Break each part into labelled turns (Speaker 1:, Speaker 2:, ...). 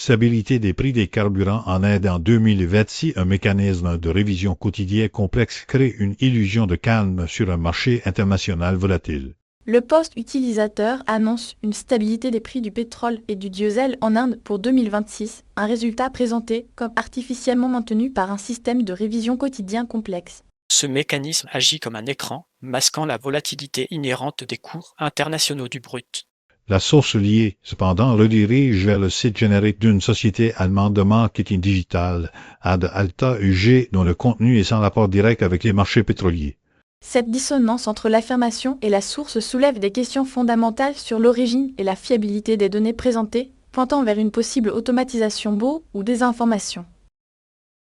Speaker 1: Stabilité des prix des carburants en aide en 2026, un mécanisme de révision quotidien complexe crée une illusion de calme sur un marché international volatile.
Speaker 2: Le poste utilisateur annonce une stabilité des prix du pétrole et du diesel en Inde pour 2026, un résultat présenté comme artificiellement maintenu par un système de révision quotidien complexe.
Speaker 3: Ce mécanisme agit comme un écran, masquant la volatilité inhérente des cours internationaux du brut.
Speaker 1: La source liée, cependant, redirige vers le site générique d'une société allemande de marketing digital, Ad Alta UG, dont le contenu est sans rapport direct avec les marchés pétroliers.
Speaker 2: Cette dissonance entre l'affirmation et la source soulève des questions fondamentales sur l'origine et la fiabilité des données présentées, pointant vers une possible automatisation ou désinformation.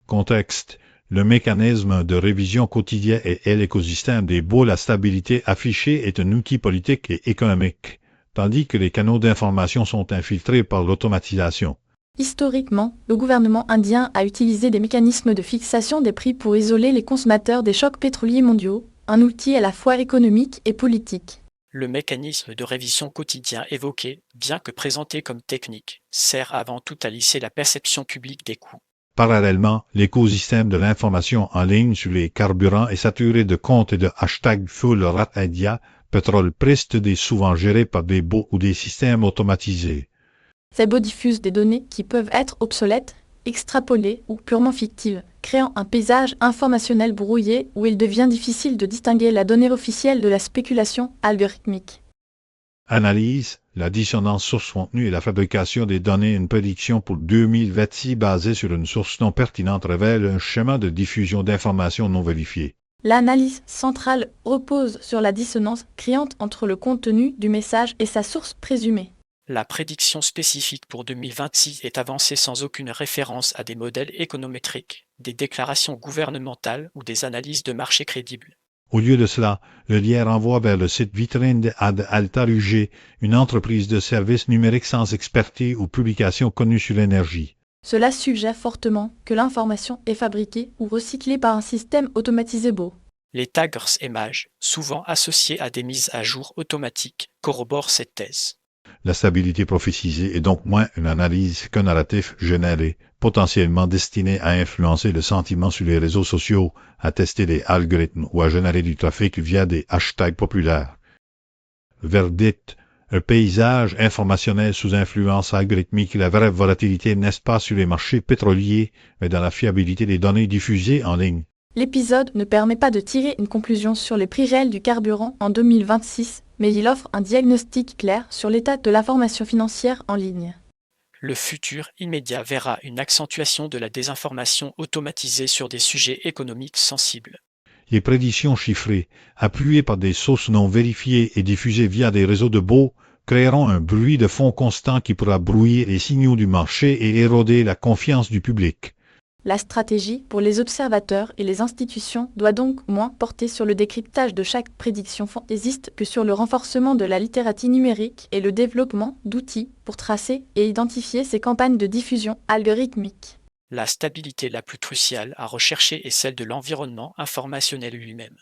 Speaker 1: Contexte. Le mécanisme de révision quotidien et l'écosystème des baux, la stabilité affichée est un outil politique et économique, tandis que les canaux d'information sont infiltrés par l'automatisation.
Speaker 2: Historiquement, le gouvernement indien a utilisé des mécanismes de fixation des prix pour isoler les consommateurs des chocs pétroliers mondiaux, un outil à la fois économique et politique.
Speaker 3: Le mécanisme de révision quotidien évoqué, bien que présenté comme technique, sert avant tout à lisser la perception publique des coûts.
Speaker 1: Parallèlement, l'écosystème de l'information en ligne sur les carburants est saturé de comptes et de hashtags full rat India, pétrole priste des souvent gérés par des bots ou des systèmes automatisés.
Speaker 2: Ces bots diffusent des données qui peuvent être obsolètes, extrapolées ou purement fictives, créant un paysage informationnel brouillé où il devient difficile de distinguer la donnée officielle de la spéculation algorithmique.
Speaker 1: Analyse, la dissonance source-contenu et la fabrication des données. Une prédiction pour 2026 basée sur une source non pertinente révèle un schéma de diffusion d'informations non vérifiées.
Speaker 2: L'analyse centrale repose sur la dissonance criante entre le contenu du message et sa source présumée.
Speaker 3: La prédiction spécifique pour 2026 est avancée sans aucune référence à des modèles économétriques, des déclarations gouvernementales ou des analyses de marché crédibles.
Speaker 1: Au lieu de cela, le lien renvoie vers le site vitrine Ad Alta UG, une entreprise de services numériques sans expertise ou publication connue sur l'énergie.
Speaker 2: Cela suggère fortement que l'information est fabriquée ou recyclée par un système automatisé beau.
Speaker 3: Les taggers images, souvent associés à des mises à jour automatiques, corroborent cette thèse.
Speaker 1: La stabilité prophétisée est donc moins une analyse qu'un narratif généré, potentiellement destiné à influencer le sentiment sur les réseaux sociaux, à tester des algorithmes ou à générer du trafic via des hashtags populaires. Verdict, un paysage informationnel sous influence algorithmique. La vraie volatilité n'est pas sur les marchés pétroliers, mais dans la fiabilité des données diffusées en ligne.
Speaker 2: L'épisode ne permet pas de tirer une conclusion sur les prix réels du carburant en 2026, mais il offre un diagnostic clair sur l'état de l'information financière en ligne.
Speaker 3: Le futur immédiat verra une accentuation de la désinformation automatisée sur des sujets économiques sensibles.
Speaker 1: Les prédictions chiffrées, appuyées par des sources non vérifiées et diffusées via des réseaux de bots, créeront un bruit de fond constant qui pourra brouiller les signaux du marché et éroder la confiance du public.
Speaker 2: La stratégie pour les observateurs et les institutions doit donc moins porter sur le décryptage de chaque prédiction fantaisiste que sur le renforcement de la littératie numérique et le développement d'outils pour tracer et identifier ces campagnes de diffusion algorithmique.
Speaker 3: La stabilité la plus cruciale à rechercher est celle de l'environnement informationnel lui-même.